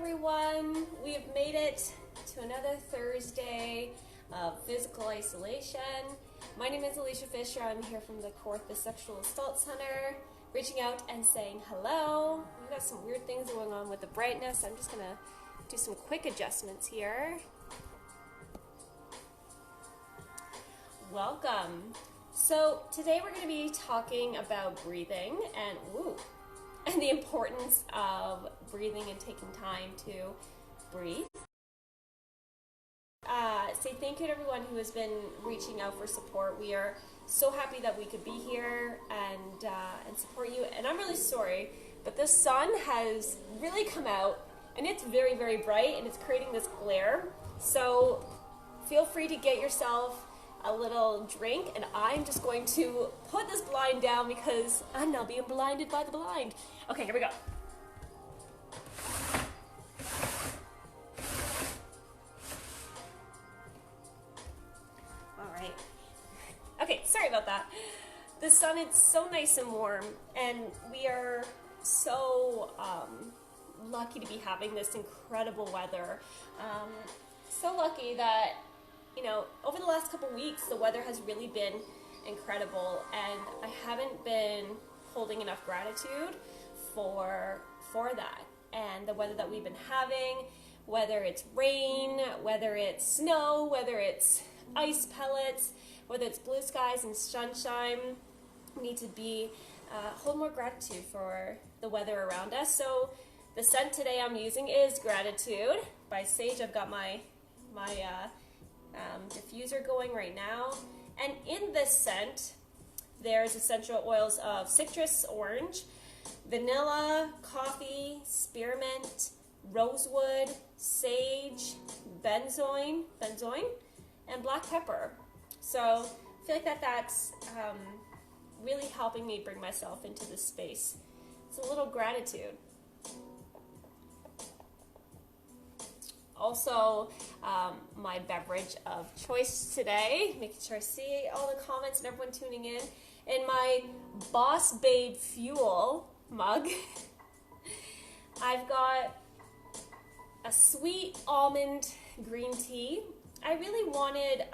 everyone. We have made it to another Thursday of physical isolation. My name is Alisha Fisher. I'm here from the Kawartha Sexual Assault Center, reaching out and saying hello. We've got some weird things going on with the brightness. I'm just going to do some quick adjustments here. Welcome. So today we're going to be talking about breathing and the importance of breathing and taking time to breathe. Say thank you to everyone who has been reaching out for support. We are so happy that we could be here and support you. And I'm really sorry, but the sun has really come out and it's very, very bright and it's creating this glare. So feel free to get yourself a little drink, and I'm just going to put this blind down because I'm now being blinded by the blind. Okay, here we go. All right. Okay, sorry about that. The sun is so nice and warm, and we are so lucky to be having this incredible weather. So lucky that, you know, over the last couple weeks, the weather has really been incredible, and I haven't been holding enough gratitude for that. And the weather that we've been having, whether it's rain, whether it's snow, whether it's ice pellets, whether it's blue skies and sunshine, we need to hold more gratitude for the weather around us. So the scent today I'm using is Gratitude by Sage. I've got my diffuser going right now, and in this scent there's essential oils of citrus, orange, vanilla, coffee, spearmint, rosewood, sage, benzoin, and black pepper. So I feel like that's really helping me bring myself into this space. It's a little gratitude. Also, my beverage of choice today, making sure I see all the comments and everyone tuning in my Boss Babe Fuel mug, I've got a sweet almond green tea. I really wanted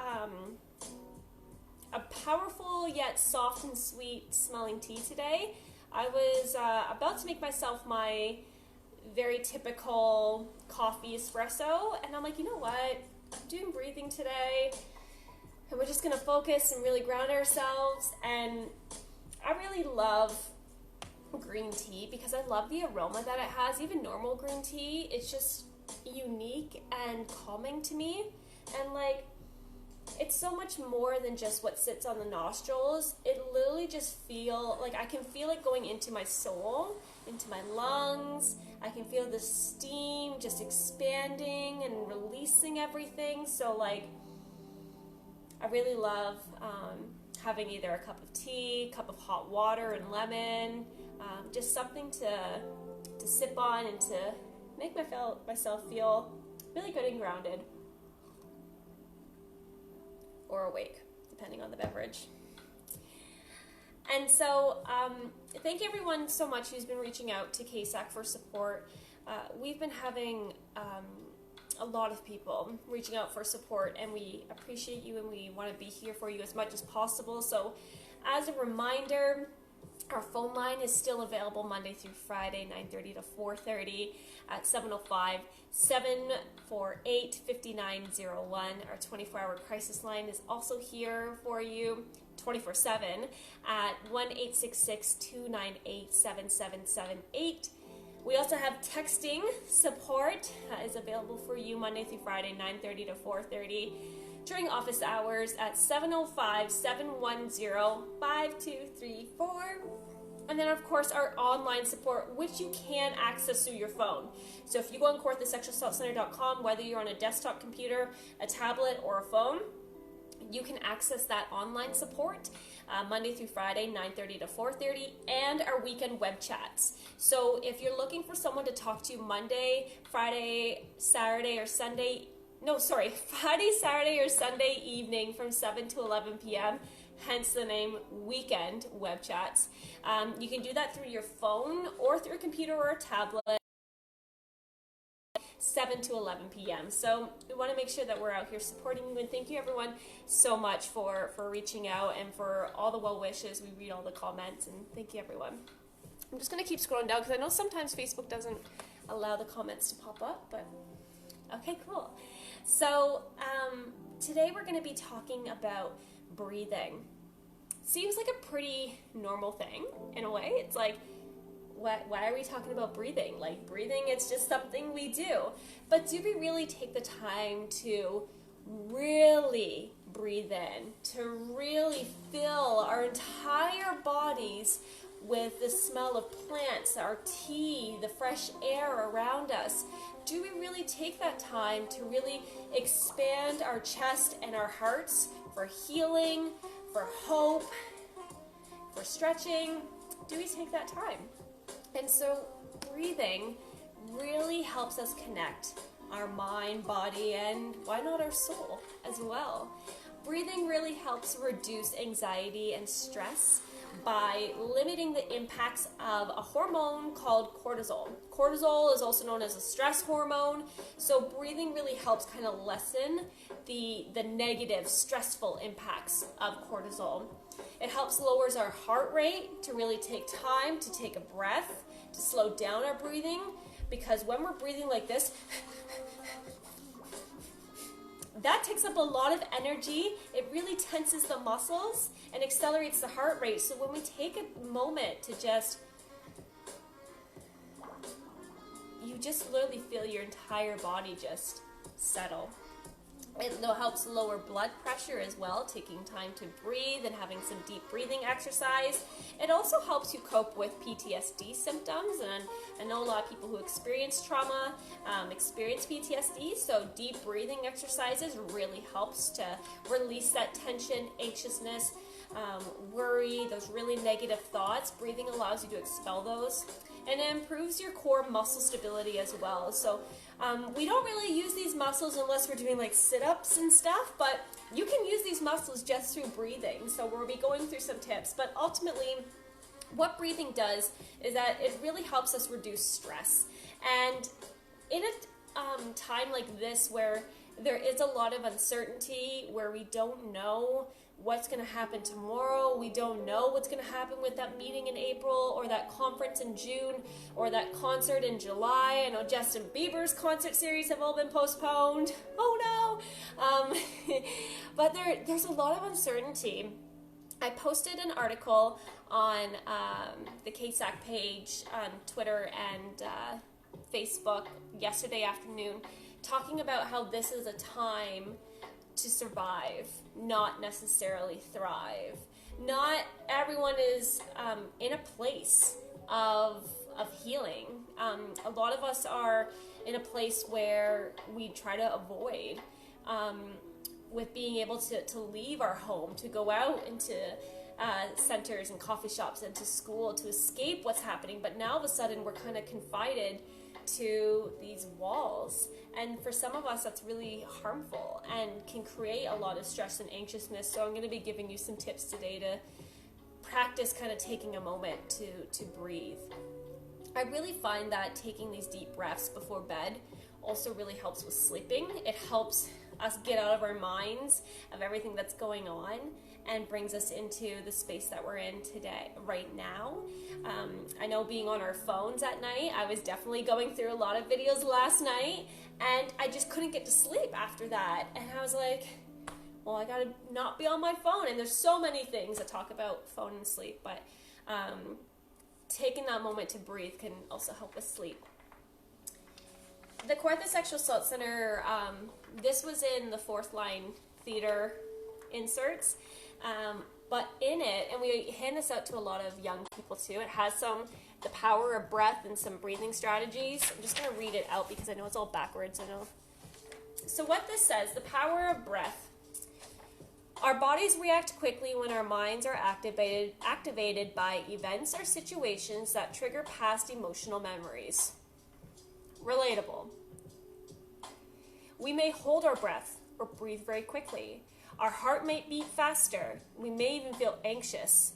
a powerful yet soft and sweet smelling tea today. I was about to make myself my very typical coffee espresso, and I'm like, you know what, I'm doing breathing today and we're just gonna focus and really ground ourselves. And I really love green tea because I love the aroma that it has. Even normal green tea, it's just unique and calming to me, and like, it's so much more than just what sits on the nostrils. It literally just I can feel it going into my soul, into my lungs. I can feel the steam just expanding and releasing everything. So like, I really love having either a cup of tea, cup of hot water and lemon, just something to sip on and to make myself feel really good and grounded. Or awake, depending on the beverage. And so, thank you everyone so much who's been reaching out to KSAC for support. We've been having a lot of people reaching out for support, and we appreciate you and we want to be here for you as much as possible. So, as a reminder, our phone line is still available Monday through Friday, 9:30 to 4:30 at 705-748-5901. Our 24-hour crisis line is also here for you 24/7 at 1-866-298-7778. We also have texting support is available for you Monday through Friday, 9:30 to 4:30 during office hours at 705-710-5234. And then, of course, our online support, which you can access through your phone. So if you go on kawarthasexualassaultcenter.com, whether you're on a desktop computer, a tablet, or a phone, you can access that online support Monday through Friday, 9:30 to 4:30, and our weekend web chats. So if you're looking for someone to talk to Friday, Saturday, or Sunday evening from 7 to 11 p.m., hence the name Weekend Web Chats. You can do that through your phone or through a computer or a tablet. 7 to 11 p.m. So we want to make sure that we're out here supporting you, and thank you everyone so much for reaching out and for all the well wishes. We read all the comments, and thank you everyone. I'm just going to keep scrolling down because I know sometimes Facebook doesn't allow the comments to pop up, but okay, cool. So today we're going to be talking about breathing. Seems like a pretty normal thing in a way. It's like, why are we talking about breathing? Like, breathing, it's just something we do. But do we really take the time to really breathe in, to really fill our entire bodies with the smell of plants, our tea, the fresh air around us? Do we really take that time to really expand our chest and our hearts for healing, for hope, for stretching? Do we take that time? And so breathing really helps us connect our mind, body, and why not our soul as well. Breathing really helps reduce anxiety and stress by limiting the impacts of a hormone called cortisol. Cortisol is also known as a stress hormone, so breathing really helps kind of lessen the negative, stressful impacts of cortisol. It helps lowers our heart rate, to really take time to take a breath, to slow down our breathing, because when we're breathing like this, that takes up a lot of energy. It really tenses the muscles and accelerates the heart rate. So when we take a moment to you just literally feel your entire body just settle. It helps lower blood pressure as well, taking time to breathe and having some deep breathing exercise. It also helps you cope with PTSD symptoms, and I know a lot of people who experience trauma experience PTSD, so deep breathing exercises really helps to release that tension, anxiousness, worry, those really negative thoughts. Breathing allows you to expel those, and it improves your core muscle stability as well. So we don't really use these muscles unless we're doing like sit-ups and stuff, but you can use these muscles just through breathing. So we'll be going through some tips, but ultimately what breathing does is that it really helps us reduce stress. And in a time like this where there is a lot of uncertainty, where we don't know what's going to happen tomorrow, we don't know what's going to happen with that meeting in April, or that conference in June, or that concert in July. I know Justin Bieber's concert series have all been postponed. Oh no! But there's a lot of uncertainty. I posted an article on the KSAC page on Twitter and Facebook yesterday afternoon, talking about how this is a time to survive, not necessarily thrive. Not everyone is in a place of healing. A lot of us are in a place where we try to avoid with being able to leave our home, to go out into centers and coffee shops and to school, to escape what's happening. But now all of a sudden we're kind of confined to these walls, and for some of us that's really harmful and can create a lot of stress and anxiousness. So I'm going to be giving you some tips today to practice kind of taking a moment to breathe. I really find that taking these deep breaths before bed also really helps with sleeping. It helps us get out of our minds of everything that's going on and brings us into the space that we're in today, right now. I know being on our phones at night, I was definitely going through a lot of videos last night, and I just couldn't get to sleep after that. And I was like, well, I gotta not be on my phone. And there's so many things that talk about phone and sleep, but taking that moment to breathe can also help with sleep. The Kawartha Sexual Assault Center, this was in the Fourth Line Theater inserts, but in it, and we hand this out to a lot of young people too, it has the power of breath and some breathing strategies. I'm just going to read it out because I know it's all backwards, I know. So what this says, the power of breath. Our bodies react quickly when our minds are activated by events or situations that trigger past emotional memories. Relatable. We may hold our breath or breathe very quickly. Our heart may beat faster. We may even feel anxious.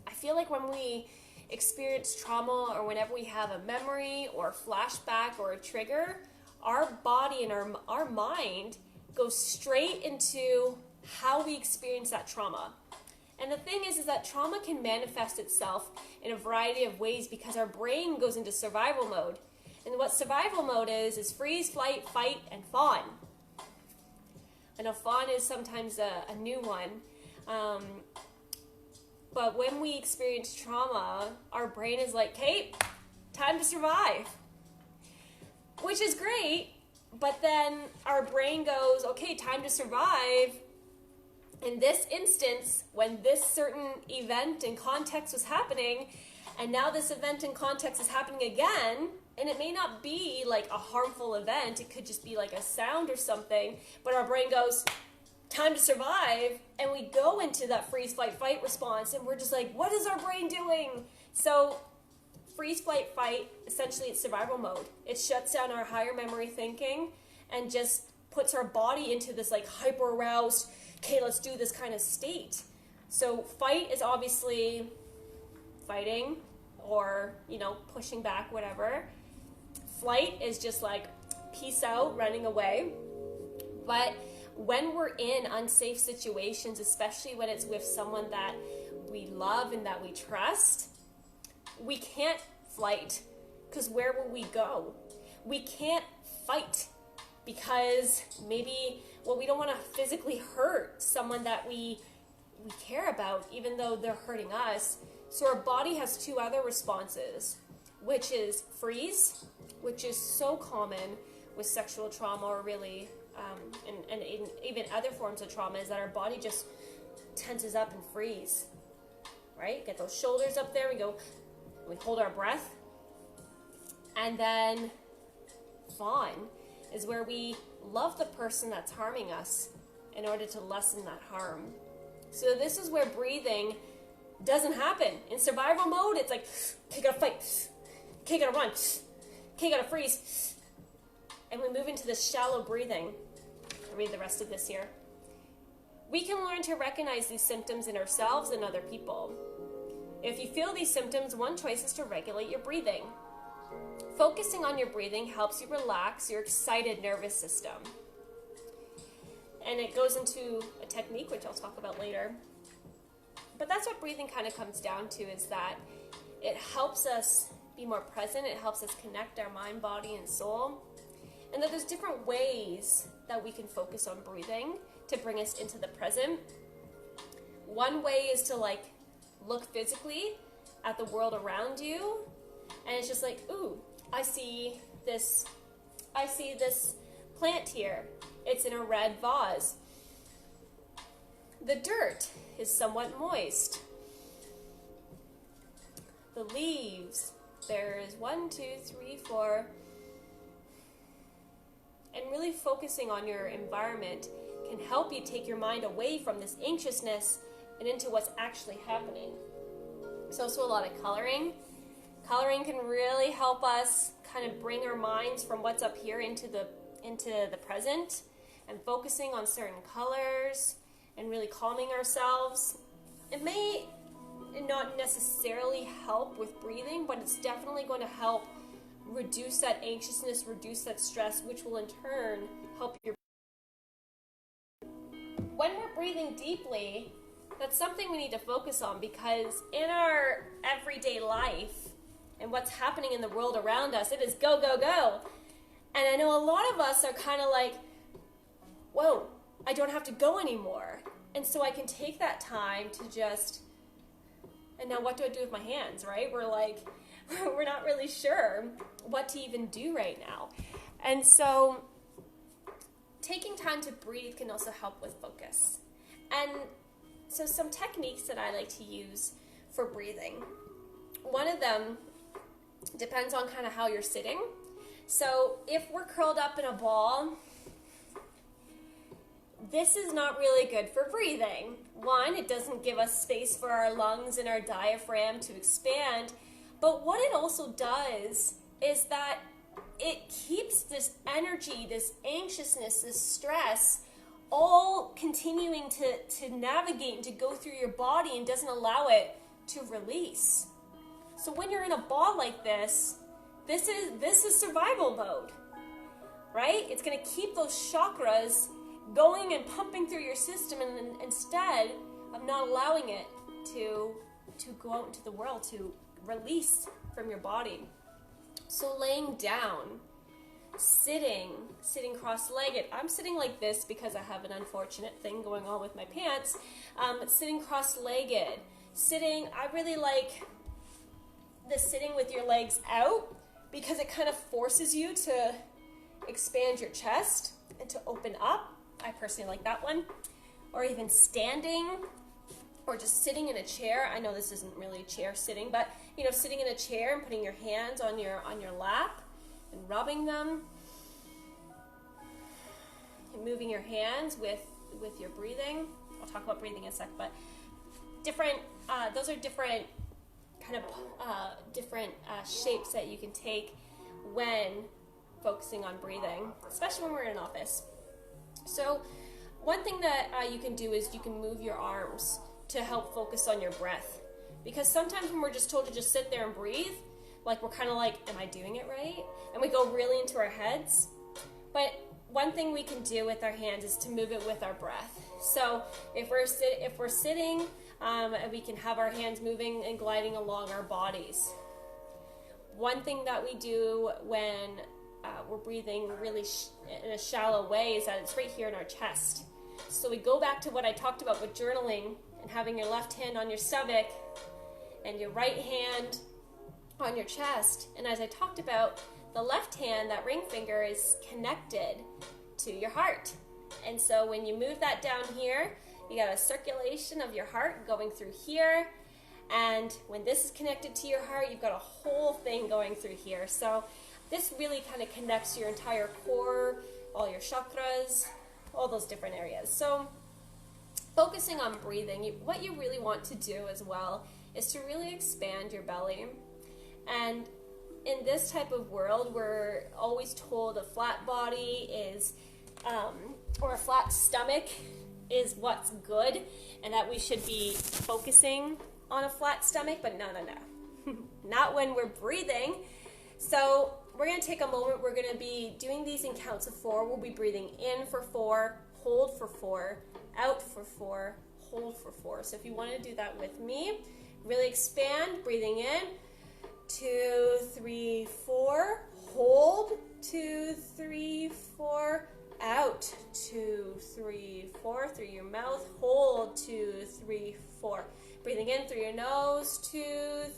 I feel like when we experience trauma or whenever we have a memory or a flashback or a trigger, our body and our mind goes straight into how we experience that trauma. And the thing is that trauma can manifest itself in a variety of ways because our brain goes into survival mode. And what survival mode is freeze, flight, fight, and fawn. I know fawn is sometimes a new one. But when we experience trauma, our brain is like, hey, time to survive. Which is great, but then our brain goes, okay, time to survive. In this instance, when this certain event and context was happening, and now this event and context is happening again, and it may not be like a harmful event, it could just be like a sound or something, but our brain goes, time to survive, and we go into that freeze, flight, fight response, and we're just like, what is our brain doing? So freeze, flight, fight, essentially it's survival mode. It shuts down our higher memory thinking and just puts our body into this like hyper aroused, okay, let's do this kind of state. So fight is obviously fighting or, pushing back, whatever. Flight is just like peace out, running away. But when we're in unsafe situations, especially when it's with someone that we love and that we trust, we can't flight because where will we go? We can't fight because maybe, we don't want to physically hurt someone that we care about, even though they're hurting us. So our body has two other responses, which is freeze, which is so common with sexual trauma or really, and even other forms of trauma, is that our body just tenses up and freeze, right? Get those shoulders up there, we hold our breath. And then fawn is where we love the person that's harming us in order to lessen that harm. So this is where breathing doesn't happen. In survival mode, it's like, okay, gotta fight, okay, gotta run, okay, gotta freeze. And we move into this shallow breathing. I'll read the rest of this here. We can learn to recognize these symptoms in ourselves and other people. If you feel these symptoms, one choice is to regulate your breathing. Focusing on your breathing helps you relax your excited nervous system. And it goes into a technique, which I'll talk about later. But that's what breathing kind of comes down to, is that it helps us be more present. It helps us connect our mind, body, and soul. And that there's different ways that we can focus on breathing to bring us into the present. One way is to look physically at the world around you, and it's just like, ooh, I see this plant here. It's in a red vase. The dirt is somewhat moist. The leaves, there's 1, 2, 3, 4. And really focusing on your environment can help you take your mind away from this anxiousness and into what's actually happening. There's also a lot of coloring. Coloring can really help us kind of bring our minds from what's up here into the present, and focusing on certain colors and really calming ourselves. It may not necessarily help with breathing, but it's definitely going to help reduce that anxiousness, reduce that stress, which will in turn help your. When we're breathing deeply, that's something we need to focus on, because in our everyday life and what's happening in the world around us, it is go, go, go. And I know a lot of us are kind of like, whoa, I don't have to go anymore. And so I can take that time to just, and now what do I do with my hands, right? We're not really sure what to even do right now. And so taking time to breathe can also help with focus. And so some techniques that I like to use for breathing. One of them depends on kind of how you're sitting. So if we're curled up in a ball, this is not really good for breathing. One, it doesn't give us space for our lungs and our diaphragm to expand. But what it also does is that it keeps this energy, this anxiousness, this stress, all continuing to navigate and to go through your body, and doesn't allow it to release. So when you're in a ball like this is survival mode, right? It's going to keep those chakras going and pumping through your system, and instead of not allowing it to go out into the world, to release from your body. So laying down, sitting cross-legged. I'm sitting like this because I have an unfortunate thing going on with my pants. Sitting cross-legged. I really like the sitting with your legs out because it kind of forces you to expand your chest and to open up. I personally like that one. Or even standing, or just sitting in a chair. I know this isn't really chair sitting, but sitting in a chair and putting your hands on your lap and rubbing them, and moving your hands with your breathing. I'll talk about breathing in a sec, but those are different kind of different shapes that you can take when focusing on breathing, especially when we're in an office. So one thing that you can do is you can move your arms to help focus on your breath. Because sometimes when we're just told to just sit there and breathe, like we're kind of like, am I doing it right? And we go really into our heads. But one thing we can do with our hands is to move it with our breath. So if we're sitting, we can have our hands moving and gliding along our bodies. One thing that we do when we're breathing really in a shallow way is that it's right here in our chest. So we go back to what I talked about with journaling and having your left hand on your stomach and your right hand on your chest. And as I talked about, the left hand, that ring finger, is connected to your heart. And so when you move that down here, you got a circulation of your heart going through here. And when this is connected to your heart, you've got a whole thing going through here. So this really kind of connects your entire core, all your chakras, all those different areas. So focusing on breathing, what you really want to do as well is to really expand your belly. And in this type of world, we're always told a flat body is, or a flat stomach is what's good, and that we should be focusing on a flat stomach, but no. Not when we're breathing. So we're going to take a moment. We're going to be doing these in counts of 4. We'll be breathing in for 4, hold for 4, out for 4, hold for 4. So if you want to do that with me, really expand, breathing in, 2, 3, 4, hold, 2, 3, 4, out, 2, 3, 4, through your mouth, hold, 2, 3, 4. Breathing in through your nose, 2,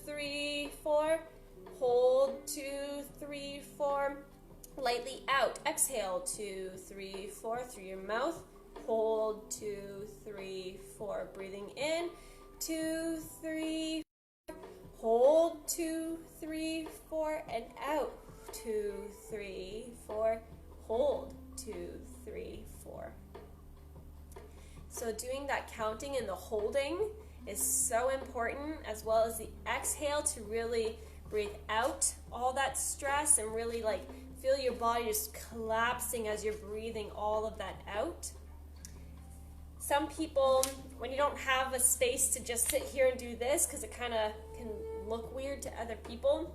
3, 4. Hold, 2, 3, 4. Lightly out. Exhale, 2, 3, 4 through your mouth. Hold, 2, 3, 4. Breathing in, 2, 3, 4. Hold, 2, 3, 4, and out. 2, 3, 4. Hold, 2, 3, 4. So doing that counting and the holding is so important, as well as the exhale, to really breathe out all that stress and really feel your body just collapsing as you're breathing all of that out. Some people, when you don't have a space to just sit here and do this, because it kind of can look weird to other people,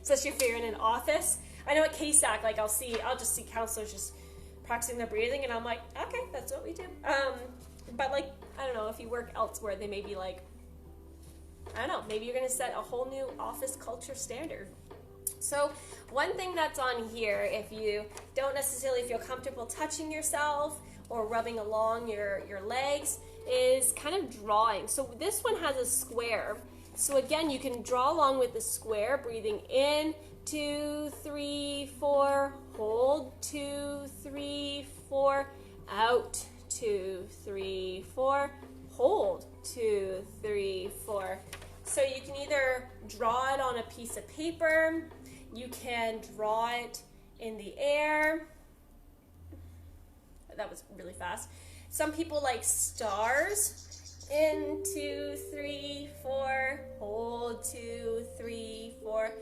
especially if you're in an office. I know at KSAC, I'll just see counselors just practicing their breathing, and I'm like, okay, that's what we do. But I don't know, if you work elsewhere, they may be like, I don't know, maybe you're gonna set a whole new office culture standard. So one thing that's on here, if you don't necessarily feel comfortable touching yourself or rubbing along your legs, is kind of drawing. So this one has a square. So again, you can draw along with the square, breathing in, 2, 3, 4, hold, 2, 3, 4, out, 2, 3, 4, hold, 2, 3, 4. So you can either draw it on a piece of paper, you can draw it in the air. That was really fast. Some people like stars. In, 2, 3, 4, hold, 2, 3, 4,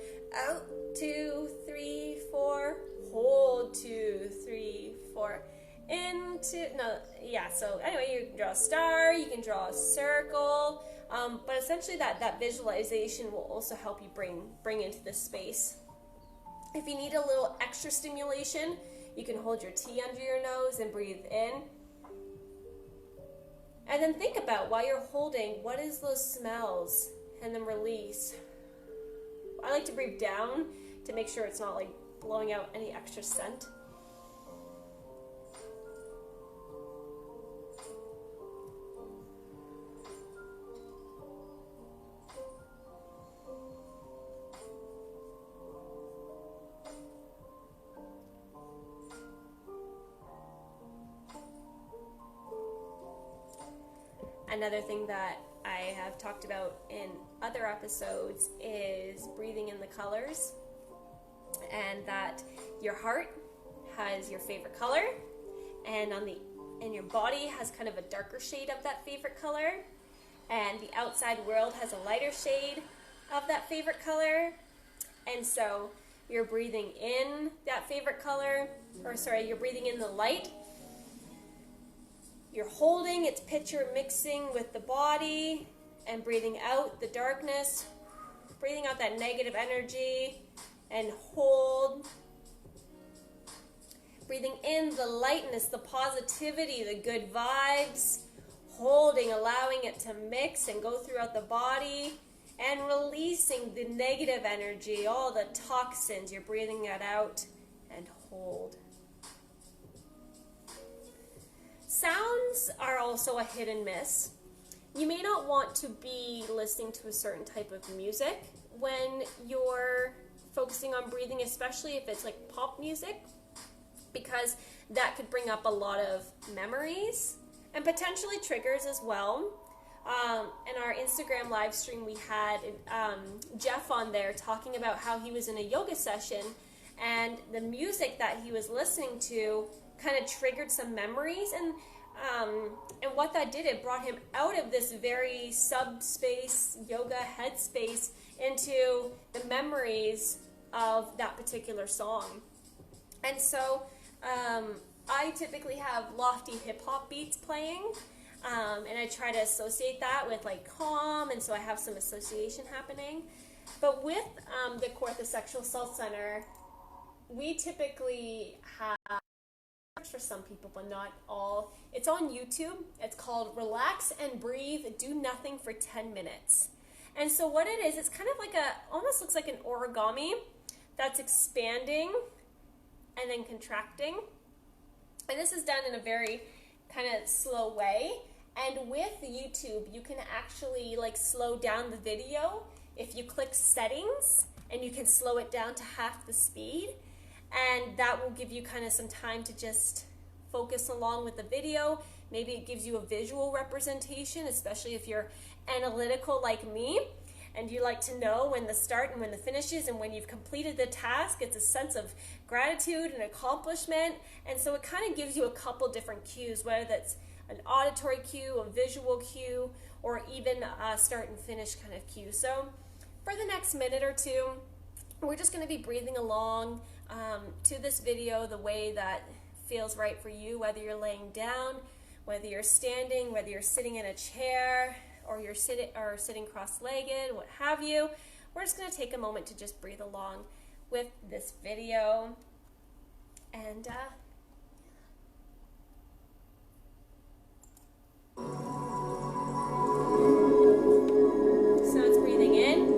out, 2, 3, 4, hold, 2, 3, 4, so anyway, you can draw a star, you can draw a circle, But essentially that visualization will also help you bring into this space. If you need a little extra stimulation, you can hold your tea under your nose and breathe in. And then think about, while you're holding, what is those smells? And then release. I like to breathe down to make sure it's not like blowing out any extra scent. Another thing that I have talked about in other episodes is breathing in the colors, and that your heart has your favorite color, and your body has kind of a darker shade of that favorite color, and the outside world has a lighter shade of that favorite color. And so you're breathing in that favorite color, you're breathing in the light. You're holding its picture mixing with the body and breathing out the darkness, breathing out that negative energy, and hold. Breathing in the lightness, the positivity, the good vibes, holding, allowing it to mix and go throughout the body, and releasing the negative energy, all the toxins. You're breathing that out and hold. Sounds are also a hit and miss. You may not want to be listening to a certain type of music when you're focusing on breathing, especially if it's like pop music, because that could bring up a lot of memories and potentially triggers as well. In our Instagram live stream, we had Jeff on there talking about how he was in a yoga session, and the music that he was listening to kind of triggered some memories, and what that did, it brought him out of this very subspace yoga headspace into the memories of that particular song. And so I typically have lofty hip-hop beats playing, and I try to associate that with like calm, and so I have some association happening. But with the Kawartha Sexual Assault Center, we typically have, for some people but not all, it's on YouTube. It's called Relax and Breathe, Do Nothing for 10 Minutes. And so what it is, it's kind of like almost looks like an origami that's expanding and then contracting. And this is done in a very kind of slow way. And with YouTube, you can actually like slow down the video if you click settings, and you can slow it down to half the speed. And that will give you kind of some time to just focus along with the video. Maybe it gives you a visual representation, especially if you're analytical like me and you like to know when the start and when the finish is, and when you've completed the task. It's a sense of gratitude and accomplishment. And so it kind of gives you a couple different cues, whether that's an auditory cue, a visual cue, or even a start and finish kind of cue. So for the next minute or two, we're just going to be breathing along to this video the way that feels right for you, whether you're laying down, whether you're standing, whether you're sitting in a chair, or you're sitting cross-legged, what have you. We're just going to take a moment to just breathe along with this video. And so it's breathing in.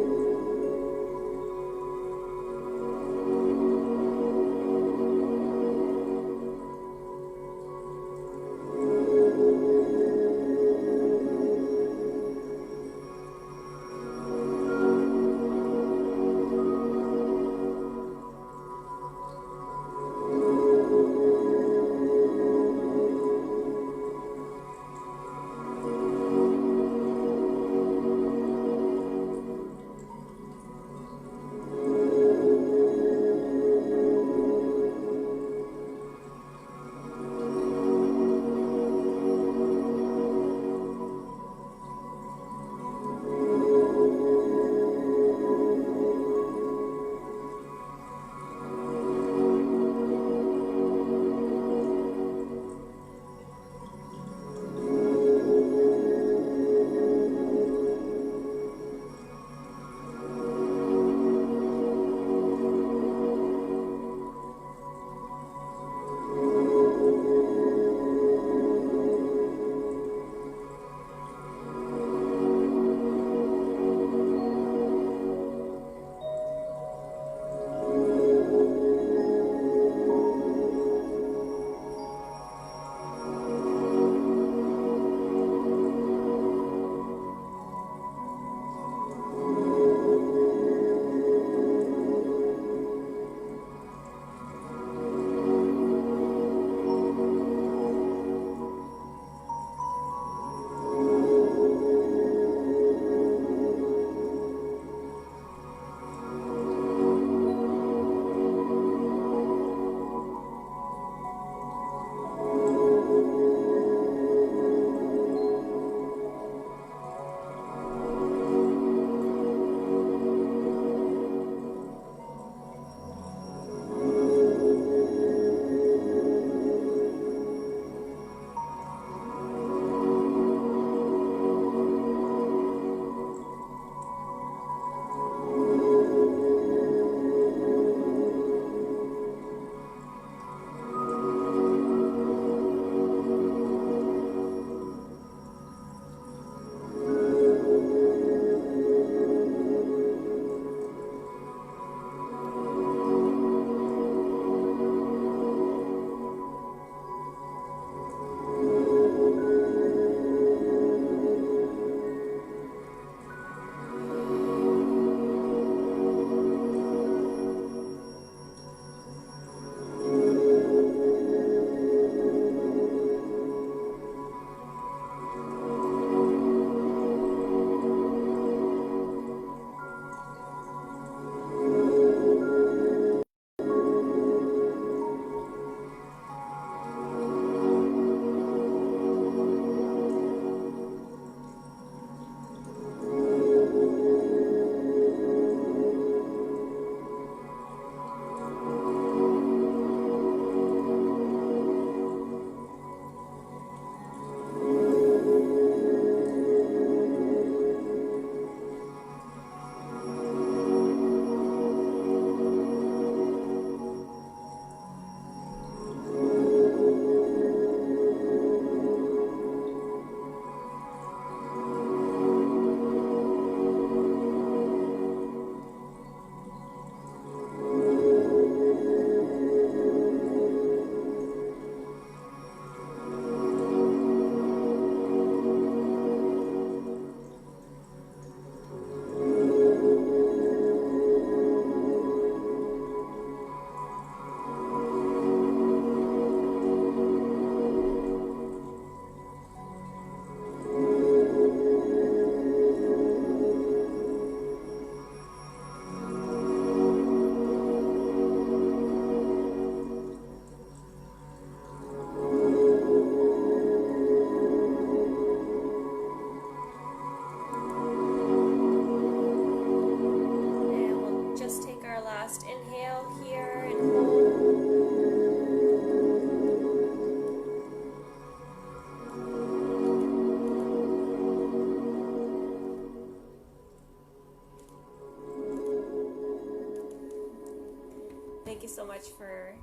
thank you so much for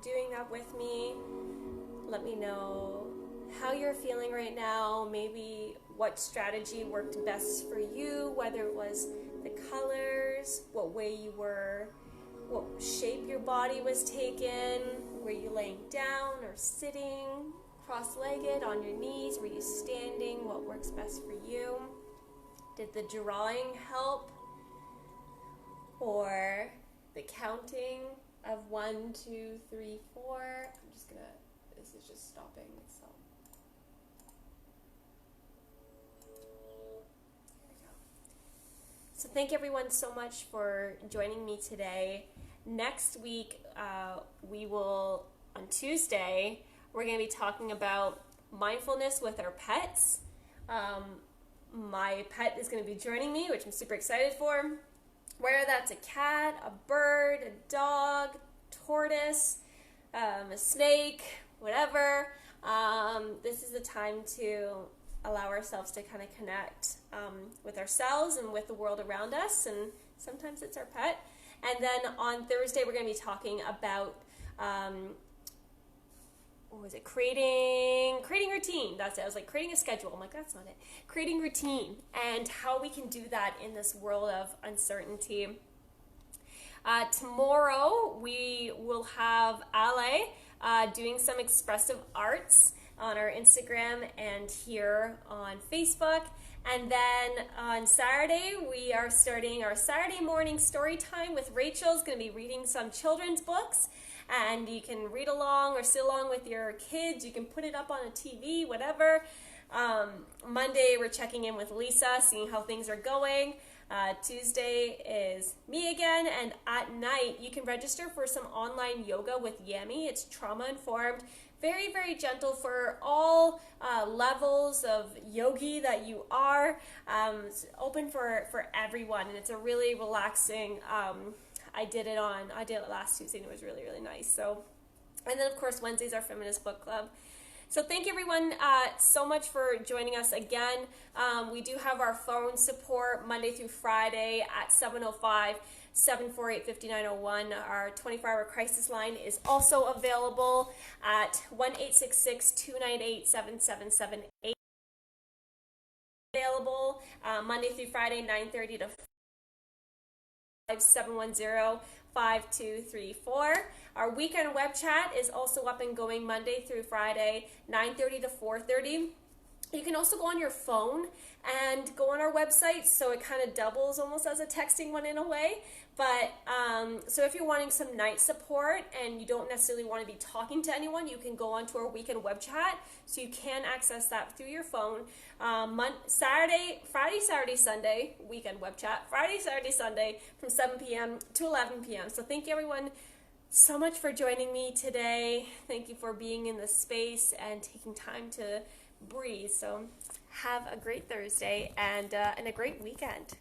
doing that with me. Let me know how you're feeling right now, maybe what strategy worked best for you, whether it was the colors, what shape your body was taken, were you laying down or sitting, cross-legged, on your knees, were you standing, what works best for you? Did the drawing help? Or the counting of 1, 2, 3, 4. This is just stopping, so. Here we go. So thank everyone so much for joining me today. Next week, on Tuesday, we're going to be talking about mindfulness with our pets. My pet is going to be joining me, which I'm super excited for. Whether that's a cat, a bird, a dog, tortoise, a snake, whatever. This is the time to allow ourselves to kind of connect with ourselves and with the world around us, and sometimes it's our pet. And then on Thursday, we're going to be talking about creating routine. That's it. I was like, creating a schedule. I'm like, that's not it. Creating routine and how we can do that in this world of uncertainty. Tomorrow, we will have Ale doing some expressive arts on our Instagram and here on Facebook. And then on Saturday, we are starting our Saturday morning story time with Rachel. Is going to be reading some children's books. And you can read along or sit along with your kids. You can put it up on a TV, whatever. Monday, we're checking in with Lisa, seeing how things are going. Tuesday is me again. And at night, you can register for some online yoga with Yami. It's trauma-informed, very, very gentle for all levels of yogi that you are. It's open for everyone, and it's a really relaxing I did it last Tuesday, and it was really, really nice. So, and then of course Wednesday's our feminist book club. So thank you everyone so much for joining us again. We do have our phone support Monday through Friday at 705-748-5901. Our 24-hour crisis line is also available at 1-866-298-7778. Available Monday through Friday, 9:30 to 710-5234. Our weekend web chat is also up and going Monday through Friday, 9:30 to 4:30. You can also go on your phone and go on our website, so it kind of doubles almost as a texting one in a way. But so if you're wanting some night support and you don't necessarily want to be talking to anyone, you can go onto our weekend web chat, so you can access that through your phone. Friday, Saturday, Sunday, weekend web chat, Friday, Saturday, Sunday from 7 p.m. to 11 p.m. So thank you everyone so much for joining me today. Thank you for being in this space and taking time to breathe. So have a great Thursday and a great weekend.